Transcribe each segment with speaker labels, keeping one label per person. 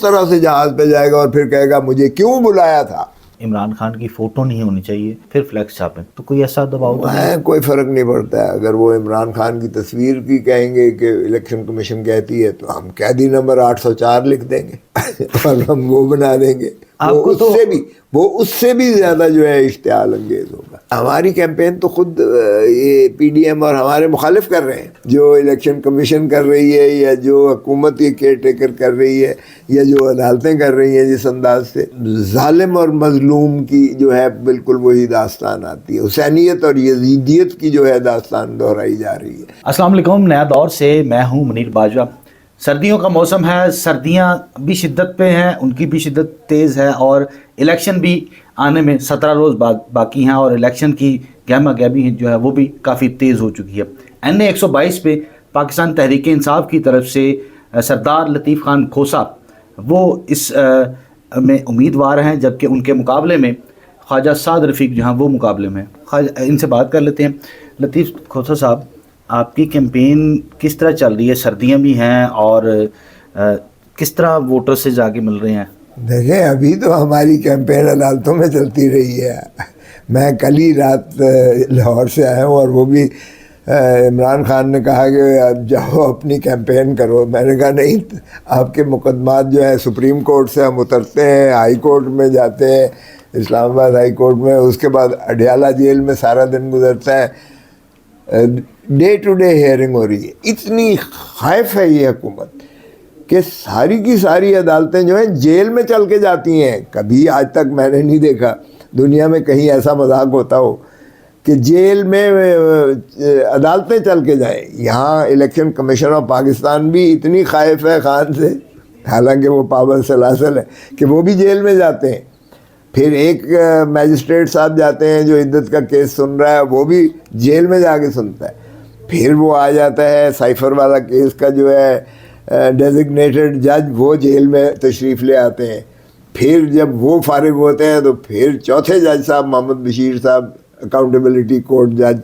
Speaker 1: طرح سے جہاز پہ جائے گا اور پھر کہے گا مجھے کیوں بلایا تھا.
Speaker 2: عمران خان کی فوٹو نہیں ہونی چاہیے پھر فلیکس چھاپیں، تو کوئی ایسا دباؤ تو نہیں؟
Speaker 1: کوئی فرق نہیں پڑتا ہے. اگر وہ عمران خان کی تصویر کی کہیں گے کہ الیکشن کمیشن کہتی ہے تو ہم قیدی نمبر 804 لکھ دیں گے اور ہم وہ بنا دیں گے. وہ اس سے بھی زیادہ جو ہے اشتعال انگیز ہوگا. ہماری کیمپین تو خود یہ پی ڈی ایم اور ہمارے مخالف کر رہے ہیں. جو الیکشن کمیشن کر رہی ہے یا جو حکومت یہ کیئر ٹیکر کر رہی ہے یا جو عدالتیں کر رہی ہیں جس انداز سے ظالم اور مظلوم کی جو ہے بالکل وہی داستان آتی ہے. حسینیت اور یزیدیت کی جو ہے داستان دہرائی جا رہی ہے.
Speaker 2: السلام علیکم، نیا دور سے میں ہوں منیر باجوہ. سردیوں کا موسم ہے، سردیاں بھی شدت پہ ہیں، ان کی بھی شدت تیز ہے، اور الیکشن بھی آنے میں 17 روز باقی ہیں، اور الیکشن کی گہما گہمی جو ہے وہ بھی کافی تیز ہو چکی ہے. این اے 122 پہ پاکستان تحریک انصاف کی طرف سے سردار لطیف خان کھوسا وہ اس میں امیدوار ہیں، جبکہ ان کے مقابلے میں خواجہ سعد رفیق جو ہیں وہ مقابلے میں. ان سے بات کر لیتے ہیں. لطیف کھوسا صاحب، آپ کی کیمپین کس طرح چل رہی ہے؟ سردیاں بھی ہیں اور کس طرح ووٹر سے جا کے مل رہے ہیں؟
Speaker 1: دیکھیں، ابھی تو ہماری کیمپین عدالتوں میں چلتی رہی ہے. میں کل ہی رات لاہور سے آیا ہوں اور وہ بھی عمران خان نے کہا کہ اب جاؤ اپنی کیمپین کرو. میں نے کہا نہیں، آپ کے مقدمات جو ہے سپریم کورٹ سے ہم اترتے ہیں، ہائی کورٹ میں جاتے ہیں، اسلام آباد ہائی کورٹ میں، اس کے بعد اڈیالہ جیل میں سارا دن گزرتا ہے. ڈے ٹو ڈے ہیئرنگ ہو رہی ہے. اتنی خائف ہے یہ حکومت کہ ساری کی ساری عدالتیں جو ہیں جیل میں چل کے جاتی ہیں. کبھی آج تک میں نے نہیں دیکھا دنیا میں کہیں ایسا مذاق ہوتا ہو کہ جیل میں عدالتیں چل کے جائیں. یہاں الیکشن کمیشن آف پاکستان بھی اتنی خائف ہے خان سے، حالانکہ وہ پابند سلاسل ہے، کہ وہ بھی جیل میں جاتے ہیں. پھر ایک میجسٹریٹ صاحب جاتے ہیں جو عدت کا کیس سن رہا ہے، وہ بھی جیل میں جا کے سنتا ہے. پھر وہ آ جاتا ہے سائفر والا کیس کا جو ہے ڈیزگنیٹڈ جج، وہ جیل میں تشریف لے آتے ہیں. پھر جب وہ فارغ ہوتے ہیں تو پھر چوتھے جج صاحب محمد بشیر صاحب، اکاؤنٹیبلٹی کورٹ جج،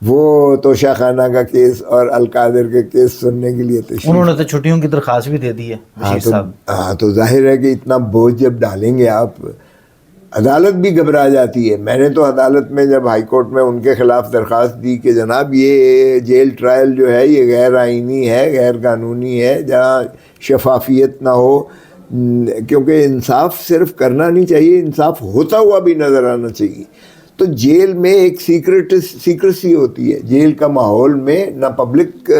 Speaker 1: وہ توشہ خانہ کا کیس اور القادر کے کیس سننے کے لیے تشریف.
Speaker 2: انہوں نے تو چھٹیوں کی درخواست بھی دے دی ہے بشیر صاحب.
Speaker 1: ہاں تو ظاہر ہے کہ اتنا بوجھ جب ڈالیں گے آپ، عدالت بھی گھبرا جاتی ہے. میں نے تو عدالت میں جب ہائی کورٹ میں ان کے خلاف درخواست دی کہ جناب یہ جیل ٹرائل جو ہے یہ غیر آئینی ہے، غیر قانونی ہے، جہاں شفافیت نہ ہو، کیونکہ انصاف صرف کرنا نہیں چاہیے، انصاف ہوتا ہوا بھی نظر آنا چاہیے. تو جیل میں ایک سیکریسی ہوتی ہے. جیل کا ماحول میں نہ پبلک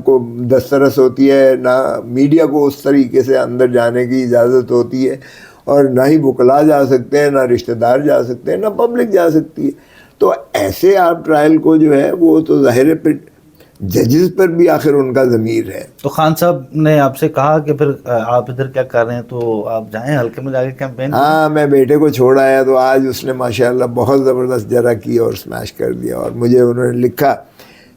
Speaker 1: کو دسترس ہوتی ہے، نہ میڈیا کو اس طریقے سے اندر جانے کی اجازت ہوتی ہے، اور نہ ہی وکلا جا سکتے ہیں، نہ رشتہ دار جا سکتے ہیں، نہ پبلک جا سکتی ہے. تو ایسے آپ ٹرائل کو جو ہے وہ تو ظاہر ہے پھر ججز پر بھی آخر ان کا ضمیر ہے.
Speaker 2: تو خان صاحب نے آپ سے کہا کہ پھر آپ ادھر کیا کر رہے ہیں، تو آپ جائیں حلقے میں جا کے کیمپین.
Speaker 1: ہاں، میں بیٹے کو چھوڑ آیا تو آج اس نے ماشاءاللہ بہت زبردست جرا کی اور سمیش کر دیا. اور مجھے انہوں نے لکھا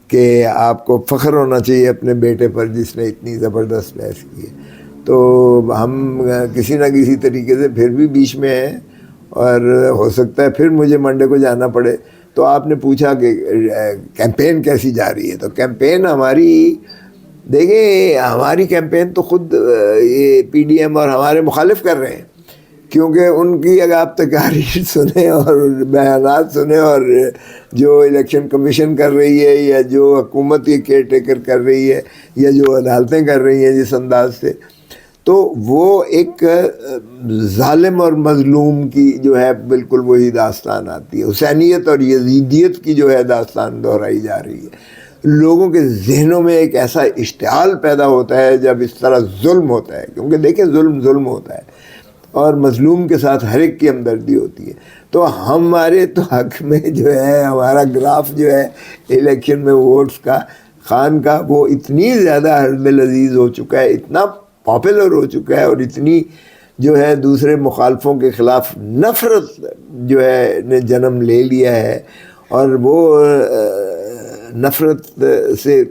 Speaker 1: کہ آپ کو فخر ہونا چاہیے اپنے بیٹے پر جس نے اتنی زبردست بحث کی ہے. تو ہم کسی نہ کسی طریقے سے پھر بھی بیچ میں ہیں، اور ہو سکتا ہے پھر مجھے منڈے کو جانا پڑے. تو آپ نے پوچھا کہ کیمپین کیسی جا رہی ہے. تو کیمپین ہماری، دیکھیں ہماری کیمپین تو خود یہ پی ڈی ایم اور ہمارے مخالف کر رہے ہیں، کیونکہ ان کی اگر آپ تقاریر سنیں اور بیانات سنیں اور جو الیکشن کمیشن کر رہی ہے یا جو حکومت یہ کیئر ٹیکر کر رہی ہے یا جو عدالتیں کر رہی ہیں جس انداز سے، تو وہ ایک ظالم اور مظلوم کی جو ہے بالکل وہی داستان آتی ہے. حسینیت اور یزیدیت کی جو ہے داستان دہرائی جا رہی ہے. لوگوں کے ذہنوں میں ایک ایسا اشتعال پیدا ہوتا ہے جب اس طرح ظلم ہوتا ہے، کیونکہ دیکھیں ظلم ہوتا ہے اور مظلوم کے ساتھ ہر ایک کی ہمدردی ہوتی ہے. تو ہمارے تو حق میں جو ہے ہمارا گراف جو ہے الیکشن میں ووٹس کا، خان کا، وہ اتنی زیادہ حرب العزیز ہو چکا ہے، اتنا پاپولر ہو چکا ہے، اور اتنی جو ہے دوسرے مخالفوں کے خلاف نفرت جو ہے نے جنم لے لیا ہے، اور وہ نفرت سے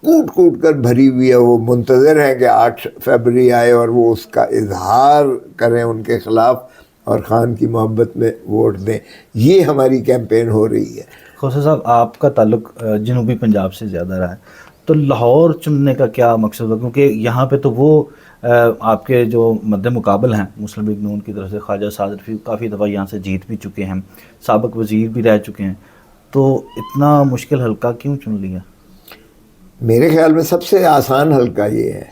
Speaker 1: کوٹ کر بھری ہوئی ہے. وہ منتظر ہیں کہ 8 فروری آئے اور وہ اس کا اظہار کریں ان کے خلاف اور خان کی محبت میں ووٹ دیں. یہ ہماری کیمپین ہو رہی ہے.
Speaker 2: کھوسا صاحب، آپ کا تعلق جنوبی پنجاب سے زیادہ رہا ہے، تو لاہور چننے کا کیا مقصد ہے؟ کیونکہ یہاں پہ تو وہ آپ کے جو مد مقابل ہیں مسلم لیگ نون کی طرف سے خواجہ سعد رفیع کافی دفعہ یہاں سے جیت بھی چکے ہیں، سابق وزیر بھی رہ چکے ہیں، تو اتنا مشکل حلقہ کیوں چن لیا؟
Speaker 1: میرے خیال میں سب سے آسان حلقہ یہ ہے.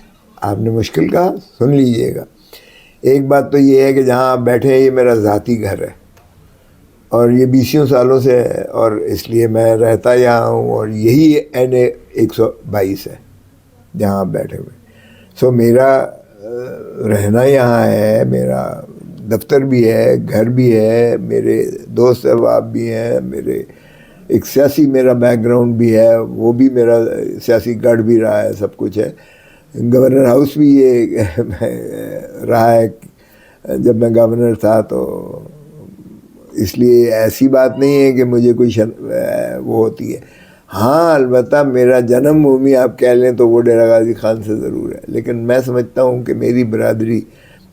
Speaker 1: آپ نے مشکل کہا، سن لیجئے گا. ایک بات تو یہ ہے کہ جہاں آپ بیٹھے ہیں یہ میرا ذاتی گھر ہے اور یہ 20 سالوں سے ہے، اور اس لیے میں رہتا یہاں ہوں، اور یہی این 122 ہے جہاں آپ بیٹھے ہوئے. سو میرا رہنا یہاں ہے، میرا دفتر بھی ہے، گھر بھی ہے، میرے دوست احباب بھی ہیں، میرے ایک سیاسی میرا بیک گراؤنڈ بھی ہے، وہ بھی میرا سیاسی گڑھ بھی رہا ہے، سب کچھ ہے. گورنر ہاؤس بھی یہ رہا ہے جب میں گورنر تھا. تو اس لیے ایسی بات نہیں ہے کہ مجھے کوئی وہ ہوتی ہے. ہاں البتہ میرا جنم بھومی آپ کہہ لیں تو وہ ڈیرہ غازی خان سے ضرور ہے، لیکن میں سمجھتا ہوں کہ میری برادری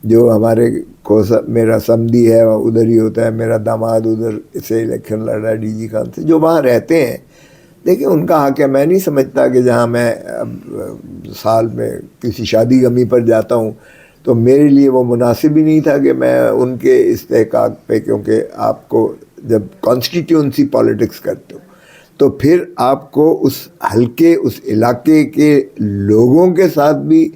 Speaker 1: جو ہمارے کو میرا سمدی ہے وہ ادھر ہی ہوتا ہے، میرا داماد ادھر سے الیکشن لڑ رہا ہے ڈی جی خان سے، جو وہاں رہتے ہیں. دیکھیں ان کا حق ہے. میں نہیں سمجھتا کہ جہاں میں سال میں کسی شادی غمی پر جاتا ہوں تو میرے لیے وہ مناسب ہی نہیں تھا کہ میں ان کے استحقاق پہ، کیونکہ آپ کو جب کانسٹیٹیونسی پالیٹکس کرتے ہو تو پھر آپ کو اس حلقے، اس علاقے کے لوگوں کے ساتھ بھی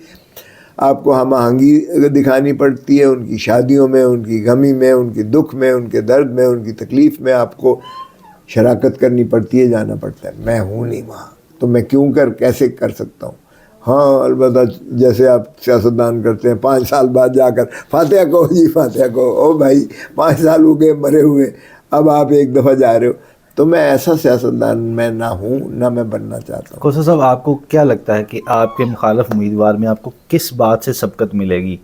Speaker 1: آپ کو ہم آہنگی دکھانی پڑتی ہے. ان کی شادیوں میں، ان کی غمی میں، ان کی دکھ میں، ان کے درد میں، ان کی تکلیف میں آپ کو شراکت کرنی پڑتی ہے، جانا پڑتا ہے. میں ہوں نہیں وہاں تو میں کیسے کر سکتا ہوں. ہاں البتہ جیسے آپ سیاستدان کرتے ہیں 5 سال بعد جا کر فاتحہ کہو جی فاتحہ کہو، او بھائی 5 سال ہو گئے مرے ہوئے، اب آپ ایک دفعہ جا رہے ہو. تو میں ایسا سیاستدان میں نہ ہوں، نہ میں بننا چاہتا ہوں.
Speaker 2: کوثر صاحب آپ کو کیا لگتا ہے کہ آپ کے مخالف امیدوار میں آپ کو کس بات سے سبقت ملے گی؟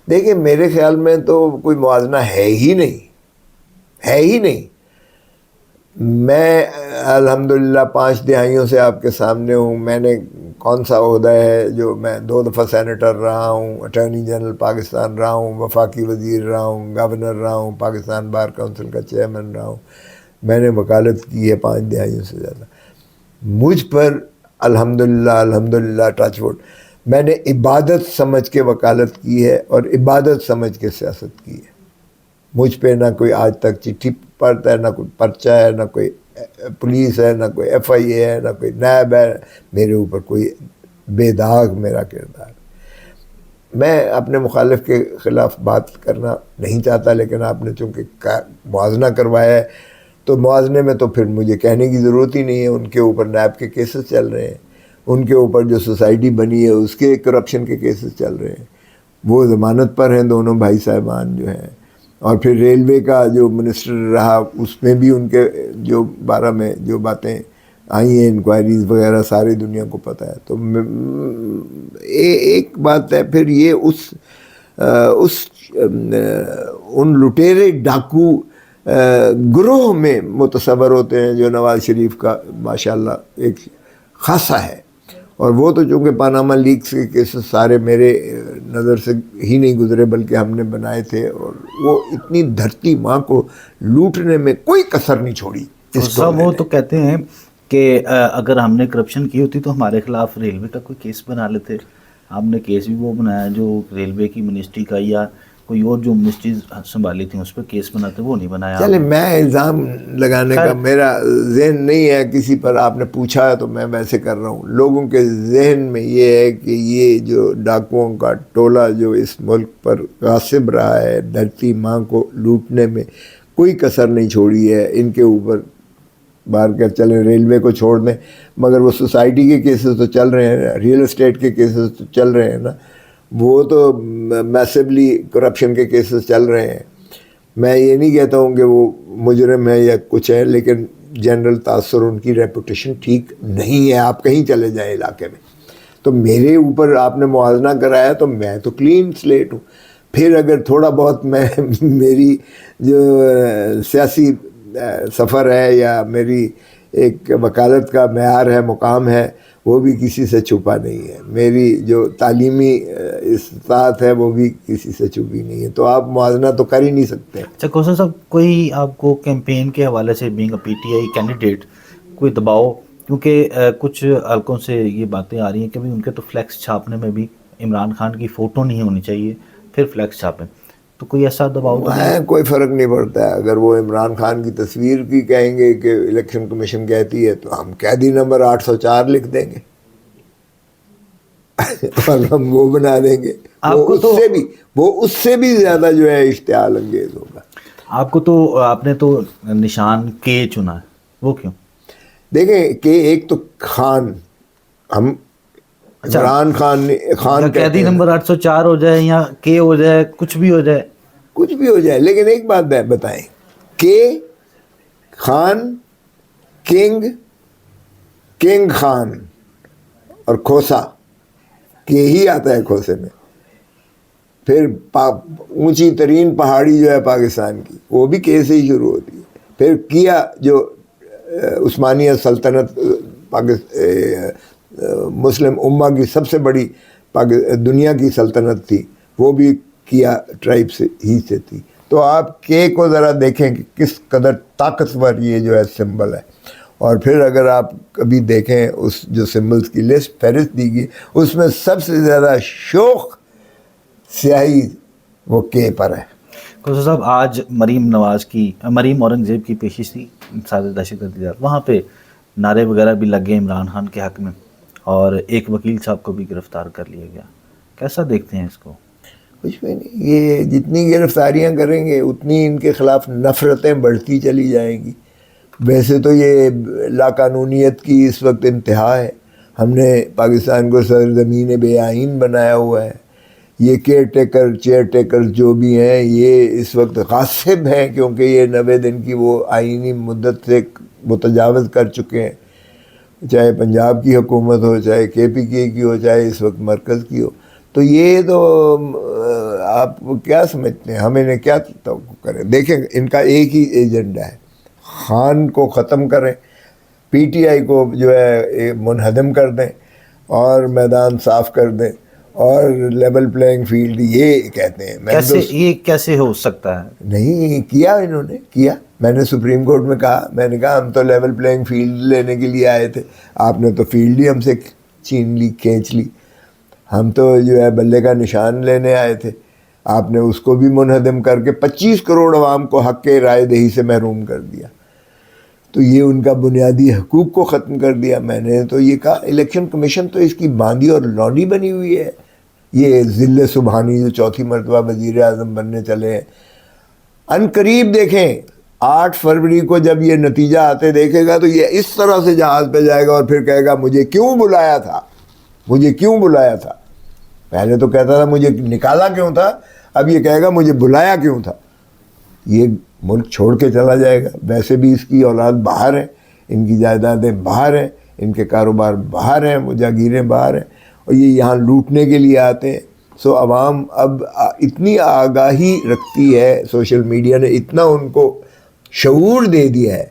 Speaker 1: دیکھیں میرے خیال میں تو کوئی موازنہ ہے ہی نہیں. میں الحمدللہ 5 دہائیوں سے آپ کے سامنے ہوں. میں نے کون سا عہدہ ہے جو میں 2 دفعہ سینیٹر رہا ہوں، اٹارنی جنرل پاکستان رہا ہوں، وفاقی وزیر رہا ہوں، گورنر رہا ہوں، پاکستان بار کونسل کا چیئرمین رہا ہوں. میں نے وکالت کی ہے 5 دہائیوں سے زیادہ. مجھ پر الحمدللہ ٹچ ووڈ میں نے عبادت سمجھ کے وکالت کی ہے اور عبادت سمجھ کے سیاست کی ہے. مجھ پہ نہ کوئی آج تک چٹھی پڑتا ہے، نہ کوئی پرچہ ہے، نہ کوئی پولیس ہے، نہ کوئی ایف آئی اے ہے، نہ کوئی نیب ہے. میرے اوپر کوئی بے داغ میرا کردار. میں اپنے مخالف کے خلاف بات کرنا نہیں چاہتا، لیکن آپ نے چونکہ موازنہ کروایا ہے تو موازنے میں تو پھر مجھے کہنے کی ضرورت ہی نہیں ہے. ان کے اوپر نیب کے کیسز چل رہے ہیں، ان کے اوپر جو سوسائٹی بنی ہے اس کے کرپشن کے کیسز چل رہے ہیں. وہ ضمانت پر ہیں دونوں بھائی صاحبان جو ہیں. اور پھر ریلوے کا جو منسٹر رہا اس میں بھی ان کے جو بارے میں جو باتیں آئی ہیں، انکوائریز وغیرہ ساری دنیا کو پتہ ہے. تو ایک بات ہے پھر یہ ان لٹیرے ڈاکو گروہ میں متصور ہوتے ہیں جو نواز شریف کا ماشاءاللہ ایک خاصہ ہے. اور وہ تو چونکہ پاناما لیکس کے کیسز سارے میرے نظر سے ہی نہیں گزرے بلکہ ہم نے بنائے تھے، اور وہ اتنی دھرتی ماں کو لوٹنے میں کوئی کسر نہیں چھوڑی.
Speaker 2: صاحب وہ تو کہتے ہیں کہ اگر ہم نے کرپشن کی ہوتی تو ہمارے خلاف ریلوے کا کوئی کیس بنا لیتے. آپ نے کیس بھی وہ بنایا جو ریلوے کی منسٹری کا یا کوئی اور جو منسٹریز سنبھالی تھیں اس پہ کیس بناتے، وہ نہیں بنایا.
Speaker 1: چلے میں الزام لگانے کا میرا ذہن نہیں ہے کسی پر. آپ نے پوچھا ہے تو میں ویسے کر رہا ہوں. لوگوں کے ذہن میں یہ ہے کہ یہ جو ڈاکوؤں کا ٹولہ جو اس ملک پر غاصب رہا ہے، دھرتی ماں کو لوٹنے میں کوئی کسر نہیں چھوڑی ہے، ان کے اوپر بار کر چلیں. ریلوے کو چھوڑ دیں، مگر وہ سوسائٹی کے کیسز تو چل رہے ہیں، ریئل اسٹیٹ کے کیسز تو چل رہے ہیں نا، وہ تو میسیولی کرپشن کے کیسز چل رہے ہیں. میں یہ نہیں کہتا ہوں کہ وہ مجرم ہے یا کچھ ہے، لیکن جنرل تاثر ان کی ریپوٹیشن ٹھیک نہیں ہے. آپ کہیں چلے جائیں علاقے میں. تو میرے اوپر آپ نے موازنہ کرایا تو میں تو کلین سلیٹ ہوں. پھر اگر تھوڑا بہت میری جو سیاسی سفر ہے یا میری ایک وکالت کا معیار ہے، مقام ہے، وہ بھی کسی سے چھپا نہیں ہے. میری جو تعلیمی استطاعت ہے وہ بھی کسی سے چھپی نہیں ہے. تو آپ موازنہ تو کر ہی نہیں سکتے.
Speaker 2: اچھا کوثر صاحب، کوئی آپ کو کیمپین کے حوالے سے being a P T I candidate کوئی دباؤ کیونکہ کچھ حلقوں سے یہ باتیں آ رہی ہیں کہ بھائی ان کے تو فلیکس چھاپنے میں بھی عمران خان کی فوٹو نہیں ہونی چاہیے پھر فلیکس چھاپیں، تو کوئی ایسا دباؤ تو نہیں؟
Speaker 1: کوئی فرق نہیں پڑتا ہے. اگر وہ عمران خان کی تصویر کی کہیں گے کہ الیکشن کمیشن کہتی ہے تو ہم قیدی نمبر 804 لکھ دیں گے اور ہم وہ بنا دیں گے. وہ اس سے بھی زیادہ جو ہے اشتعال انگیز ہوگا.
Speaker 2: آپ نے تو نشان کے چنا ہے، وہ کیوں؟
Speaker 1: دیکھیں کہ ایک تو خان، ہم عمران خان
Speaker 2: قیدی نمبر 804 ہو جائے یا کے ہو جائے، کچھ بھی ہو جائے،
Speaker 1: لیکن ایک بات بتائیں کہ خان، کنگ خان اور کھوسا، کے ہی آتا ہے کھوسے میں. پھر اونچی ترین پہاڑی جو ہے پاکستان کی وہ بھی کے سے ہی شروع ہوتی ہے. پھر کیا جو عثمانیہ سلطنت مسلم امہ کی سب سے بڑی دنیا کی سلطنت تھی، وہ بھی کیا ٹرائب سے ہی سے تھی. تو آپ کے کو ذرا دیکھیں کہ کس قدر طاقتور یہ جو ہے سمبل ہے. اور پھر اگر آپ کبھی دیکھیں اس جو سمبلز کی لسٹ فہرست دی گئی، اس میں سب سے زیادہ شوخ سیاہی وہ کے پر ہے.
Speaker 2: کوسا صاحب، آج مریم اورنگزیب کی پیشی تھی صادر دہشت گردی، وہاں پہ نعرے وغیرہ بھی لگ گئے عمران خان کے حق میں، اور ایک وکیل صاحب کو بھی گرفتار کر لیا گیا. کیسا دیکھتے ہیں اس کو؟
Speaker 1: کچھ بھی نہیں، یہ جتنی گرفتاریاں کریں گے اتنی ان کے خلاف نفرتیں بڑھتی چلی جائیں گی. ویسے تو یہ لاقانونیت کی اس وقت انتہا ہے. ہم نے پاکستان کو سرزمین بے آئین بنایا ہوا ہے. یہ چیئر ٹیکر جو بھی ہیں یہ اس وقت غاصب ہیں، کیونکہ یہ 90 دن کی وہ آئینی مدت سے متجاوز کر چکے ہیں. چاہے پنجاب کی حکومت ہو، چاہے KPK کی ہو، چاہے اس وقت مرکز کی ہو. تو یہ تو آپ کیا سمجھتے ہیں ہم انہیں کیا توقع کریں؟ دیکھیں ان کا ایک ہی ایجنڈا ہے، خان کو ختم کریں، PTI کو جو ہے منہدم کر دیں اور میدان صاف کر دیں اور لیول پلینگ فیلڈ یہ کہتے ہیں.
Speaker 2: یہ کیسے ہو سکتا ہے؟
Speaker 1: نہیں کیا، انہوں نے کیا. میں نے سپریم کورٹ میں کہا، میں نے کہا ہم تو لیول پلینگ فیلڈ لینے کے لیے آئے تھے، آپ نے تو فیلڈ ہی ہم سے کھینچ لی. ہم تو جو ہے بلے کا نشان لینے آئے تھے، آپ نے اس کو بھی منہدم کر کے 25 کروڑ عوام کو حق کے رائے دہی سے محروم کر دیا. تو یہ ان کا بنیادی حقوق کو ختم کر دیا. میں نے تو یہ کہا الیکشن کمیشن تو اس کی باندھی اور لونڈی بنی ہوئی ہے. یہ ذل سبحانی جو چوتھی مرتبہ وزیر اعظم بننے چلے ہیں، ان قریب دیکھیں 8 فروری کو جب یہ نتیجہ آتے دیکھے گا تو یہ اس طرح سے جہاز پہ جائے گا اور پھر کہے گا مجھے کیوں بلایا تھا. پہلے تو کہتا تھا مجھے نکالا کیوں تھا، اب یہ کہے گا مجھے بلایا کیوں تھا. یہ ملک چھوڑ کے چلا جائے گا. ویسے بھی اس کی اولاد باہر ہیں، ان کی جائیدادیں باہر ہیں، ان کے کاروبار باہر ہیں، جاگیریں باہر ہیں، اور یہ یہاں لوٹنے کے لیے آتے ہیں. سو عوام اب اتنی آگاہی رکھتی ہے، سوشل میڈیا نے اتنا ان کو شعور دے دیا ہے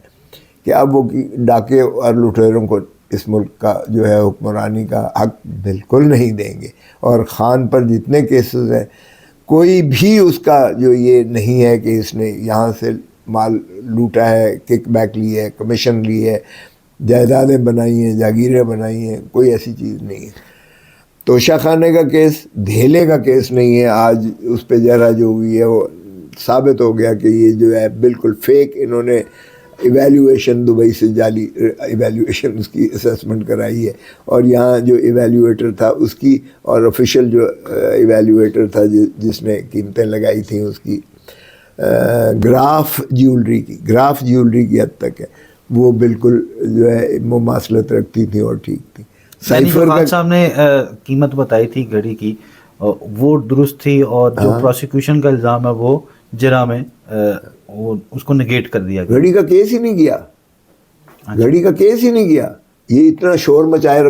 Speaker 1: کہ اب وہ ڈاکے اور لٹیروں کو اس ملک کا جو ہے حکمرانی کا حق بالکل نہیں دیں گے. اور خان پر جتنے کیسز ہیں کوئی بھی اس کا جو یہ نہیں ہے کہ اس نے یہاں سے مال لوٹا ہے، کک بیک لی ہے، کمیشن لی ہے، جائیدادیں بنائی ہیں، جاگیریں بنائی ہیں، کوئی ایسی چیز نہیں ہے. توشہ خانے کا کیس دھیلے کا کیس نہیں ہے. آج اس پہ ذرا جو ہوئی ہے وہ ثابت ہو گیا کہ یہ جو ہے بالکل فیک، انہوں نے ایویلیویشن دبئی سے جعلی ایویلیویشن اس کی اسیسمنٹ کرائی ہے، اور یہاں جو ایویلیویٹر تھا اس کی اور آفیشیل جو ایویلیویٹر تھا جس نے قیمتیں لگائی تھیں اس کی گراف جیولری کی حد تک ہے، وہ بالکل جو ہے مماثلت رکھتی تھیں اور ٹھیک تھی.
Speaker 2: خان صاحب نے قیمت بتائی تھی گھڑی کی، وہ درست تھی، اور جو پروسیکیوشن کا الزام ہے وہ جرا میں اس کو نگیٹ کر دیا گیا.
Speaker 1: گھڑی کا کیس ہی نہیں کیا. یہ اتنا شور مچائے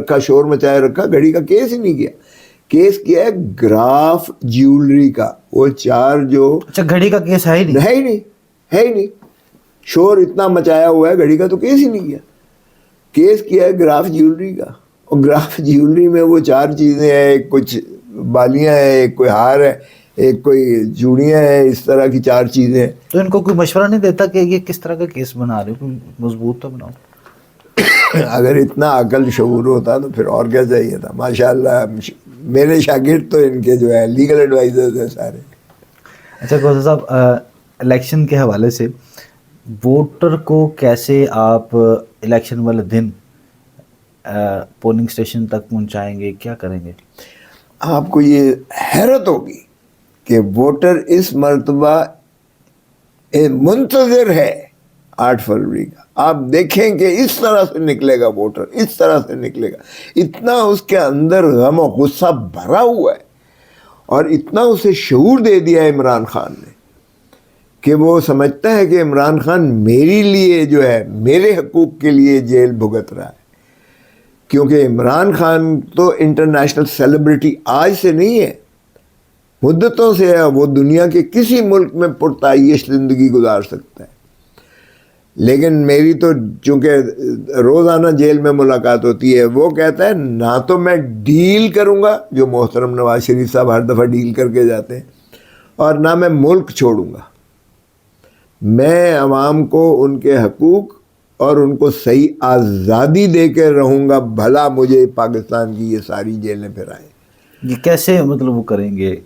Speaker 1: رکھا، گھڑی کا کیس ہی نہیں کیا. کیس کیا ہے گراف جیولری کا، وہ 4 جو
Speaker 2: گھڑی کا کیس ہے ہی نہیں.
Speaker 1: شور اتنا مچایا ہوا ہے، گھڑی کا تو کیس ہی نہیں کیا. کیس کیا ہے گراف جیولری کا، اور گراف جیولری میں وہ 4 چیزیں ہیں، ایک کچھ بالیاں ہیں، ایک کوئی ہار ہے، ایک کوئی چوڑیاں ہیں، اس طرح کی 4 چیزیں.
Speaker 2: تو ان کو کوئی مشورہ نہیں دیتا کہ یہ کس طرح کا کیس بنا رہے ہو، مضبوط تو بناؤ؟
Speaker 1: اگر اتنا عقل شعور ہوتا تو پھر اور کیا چاہیے تھا. ماشاءاللہ میرے شاگرد تو ان کے جو ہے لیگل ایڈوائزرز ہیں سارے.
Speaker 2: اچھا کوثر صاحب, الیکشن کے حوالے سے ووٹر کو کیسے آپ الیکشن والے دن پولنگ اسٹیشن تک پہنچائیں گے, کیا کریں گے؟
Speaker 1: آپ کو یہ حیرت ہوگی کہ ووٹر اس مرتبہ منتظر ہے 8 فروری کا. آپ دیکھیں کہ اس طرح سے نکلے گا ووٹر, اس طرح سے نکلے گا. اتنا اس کے اندر غم و غصہ بھرا ہوا ہے اور اتنا اسے شعور دے دیا ہے عمران خان نے کہ وہ سمجھتا ہے کہ عمران خان میرے لیے جو ہے, میرے حقوق کے لیے جیل بھگت رہا ہے. کیونکہ عمران خان تو انٹرنیشنل سیلیبریٹی آج سے نہیں ہے, مدتوں سے ہے. وہ دنیا کے کسی ملک میں پرتعیش زندگی گزار سکتا ہے. لیکن میری تو چونکہ روزانہ جیل میں ملاقات ہوتی ہے, وہ کہتا ہے نہ تو میں ڈیل کروں گا, جو محترم نواز شریف صاحب ہر دفعہ ڈیل کر کے جاتے ہیں, اور نہ میں ملک چھوڑوں گا. میں عوام کو ان کے حقوق اور ان کو صحیح آزادی دے کے رہوں گا, بھلا مجھے پاکستان کی یہ ساری جیلیں پھرائیں.
Speaker 2: یہ کیسے مطلب وہ کریں گے؟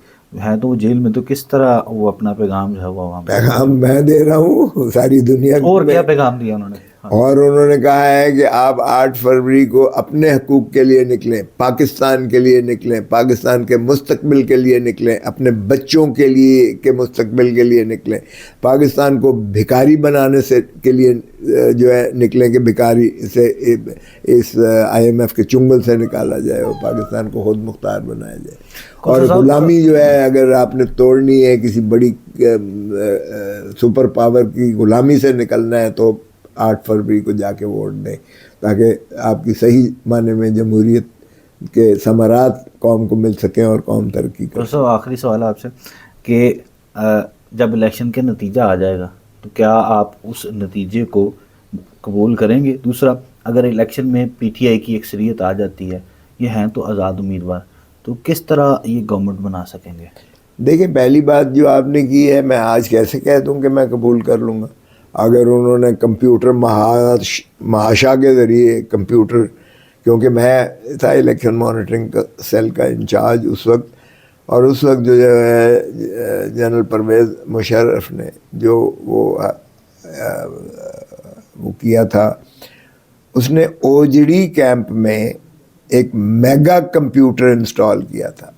Speaker 2: ہے تو وہ جیل میں, تو کس طرح وہ اپنا پیغام جو ہے وہ عوام
Speaker 1: پیغام میں دے رہا ہوں ساری دنیا
Speaker 2: اور
Speaker 1: میں.
Speaker 2: کیا پیغام دیا انہوں نے؟
Speaker 1: اور انہوں نے کہا ہے کہ آپ 8 فروری کو اپنے حقوق کے لیے نکلیں, پاکستان کے لیے نکلیں, پاکستان کے مستقبل کے لیے نکلیں, اپنے بچوں کے لیے کے مستقبل کے لیے نکلیں, پاکستان کو بھکاری بنانے سے کے لیے جو ہے نکلیں کہ بھکاری سے اس IMF کے چنگل سے نکالا جائے اور پاکستان کو خود مختار بنایا جائے. اور غلامی جو ہے اگر آپ نے توڑنی ہے, کسی بڑی سپر پاور کی غلامی سے نکلنا ہے, تو 8 فروری کو جا کے ووٹ دیں, تاکہ آپ کی صحیح معنی میں جمہوریت کے ثمرات قوم کو مل سکیں اور قوم ترقی کرے.
Speaker 2: دوستو آخری سوال ہے آپ سے کہ جب الیکشن کے نتیجہ آ جائے گا تو کیا آپ اس نتیجے کو قبول کریں گے؟ دوسرا, اگر الیکشن میں PTI کی اکثریت آ جاتی ہے, یہ ہیں تو آزاد امیدوار, تو کس طرح یہ گورنمنٹ بنا سکیں گے؟
Speaker 1: دیکھیں, پہلی بات جو آپ نے کی ہے, میں آج کیسے کہہ دوں کہ میں قبول کر لوں گا. اگر انہوں نے کمپیوٹر محاشا کے ذریعے کمپیوٹر, کیونکہ میں تھا الیکشن مانیٹرنگ سیل کا انچارج اس وقت, اور اس وقت جو ہے جنرل پرویز مشرف نے جو وہ کیا تھا, اس نے اوجڑی کیمپ میں ایک میگا کمپیوٹر انسٹال کیا تھا.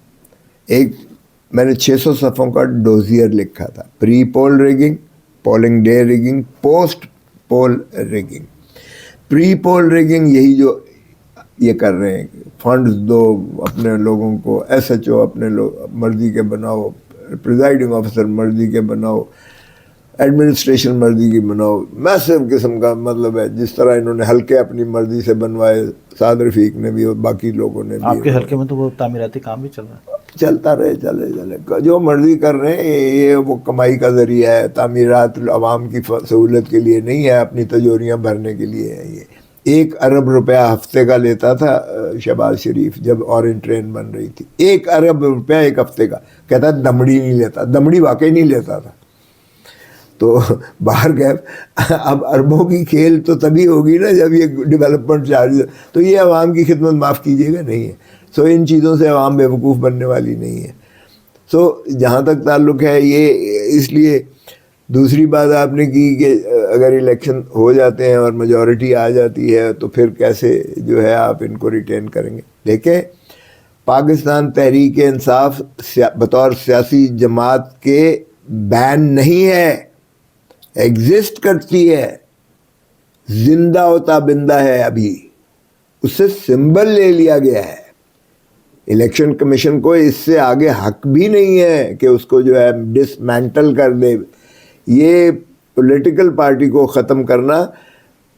Speaker 1: میں نے 600 صفحوں کا ڈوزیئر لکھا تھا, pre poll rigging, polling day rigging, post poll rigging. Pre poll rigging یہی جو یہ کر رہے ہیں, فنڈز دو اپنے لوگوں کو, SHO اپنے مرضی کے بناؤ, پریزائڈنگ آفیسر مرضی کے بناؤ, ایڈمنسٹریشن مرضی کی بناؤ, میسو قسم کا مطلب ہے. جس طرح انہوں نے حلقے اپنی مرضی سے بنوائے, سعد رفیق نے بھی اور باقی لوگوں نے بھی.
Speaker 2: آپ کے حلقے میں تو وہ تعمیراتی کام بھی چل رہا ہے.
Speaker 1: چلتا رہے, چلے جو مرضی کر رہے ہیں, یہ وہ کمائی کا ذریعہ ہے. تعمیرات عوام کی سہولت کے لیے نہیں ہے, اپنی تجوریاں بھرنے کے لیے ہے. یہ 1 ارب روپیہ ہفتے کا لیتا تھا شہباز شریف جب اورنج ٹرین بن رہی تھی. 1 ارب روپیہ ایک ہفتے کا. کہتا دمڑی نہیں لیتا, دمڑی واقعی نہیں لیتا تھا. تو باہر گئے, اب اربوں کی کھیل تو تبھی ہوگی نا جب یہ ڈیولپمنٹ چارج, تو یہ عوام کی خدمت معاف کیجیے گا نہیں ہے. سو ان چیزوں سے عوام بیوقوف بننے والی نہیں ہے. سو جہاں تک تعلق ہے یہ, اس لیے دوسری بات آپ نے کی کہ اگر الیکشن ہو جاتے ہیں اور میجورٹی آ جاتی ہے تو پھر کیسے جو ہے آپ ان کو ریٹین کریں گے. دیکھیں, پاکستان تحریک انصاف بطور سیاسی جماعت کے بین نہیں ہے, ایگزسٹ کرتی ہے, زندہ و تابندہ ہے. ابھی اس سے سمبل لے لیا گیا ہے. الیکشن کمیشن کو اس سے آگے حق بھی نہیں ہے کہ اس کو جو ہے ڈسمینٹل کر دے. یہ پولیٹیکل پارٹی کو ختم کرنا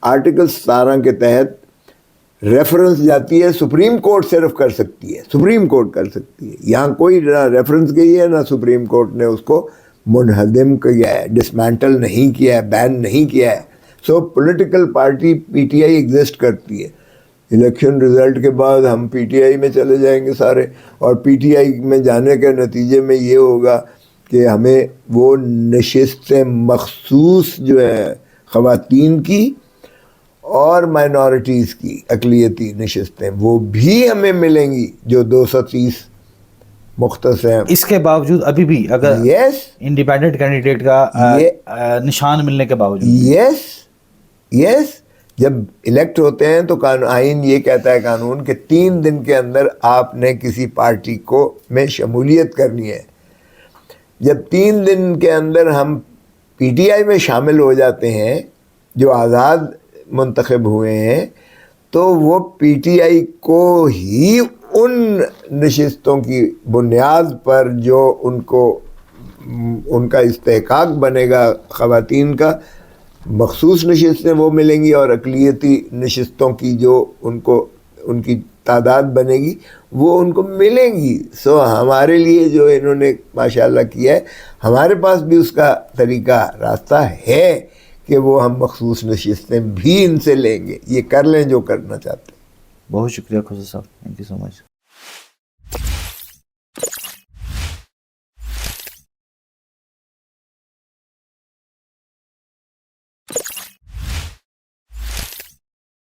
Speaker 1: آرٹیکل 17 کے تحت ریفرنس جاتی ہے, سپریم کورٹ صرف کر سکتی ہے, سپریم کورٹ کر سکتی ہے. یہاں کوئی نہ ریفرنس گئی ہے نہ سپریم کورٹ نے اس کو منہدم کیا ہے, ڈسمینٹل نہیں کیا ہے, بین نہیں کیا ہے. So political party PTI exist کرتی ہے. الیکشن رزلٹ کے بعد ہم PTI میں چلے جائیں گے سارے, اور PTI میں جانے کے نتیجے میں یہ ہوگا کہ ہمیں وہ نشستیں مخصوص جو ہے خواتین کی اور مائنورٹیز کی اقلیتی نشستیں وہ بھی ہمیں ملیں گی جو 230 مختص ہیں.
Speaker 2: اس کے باوجود ابھی بھی اگر
Speaker 1: یس
Speaker 2: انڈیپینڈنٹ کینڈیڈیٹ کا نشان ملنے کے باوجود
Speaker 1: یس جب الیکٹ ہوتے ہیں تو آئین یہ کہتا ہے قانون کہ 3 دن کے اندر آپ نے کسی پارٹی کو میں شمولیت کرنی ہے. جب 3 دن کے اندر ہم پی ٹی آئی میں شامل ہو جاتے ہیں جو آزاد منتخب ہوئے ہیں تو وہ پی ٹی آئی کو ہی ان نشستوں کی بنیاد پر جو ان کا استحقاق بنے گا خواتین کا مخصوص نشستیں وہ ملیں گی اور اقلیتی نشستوں کی جو ان کی تعداد بنے گی وہ ان کو ملیں گی. سو ہمارے لیے جو انہوں نے ماشاءاللہ کیا ہے ہمارے پاس بھی اس کا طریقہ راستہ ہے کہ وہ ہم مخصوص نشستیں بھی ان سے لیں گے. یہ کر لیں جو کرنا چاہتے ہیں.
Speaker 2: بہت شکریہ خسرو صاحب, تھینک یو سو مچ.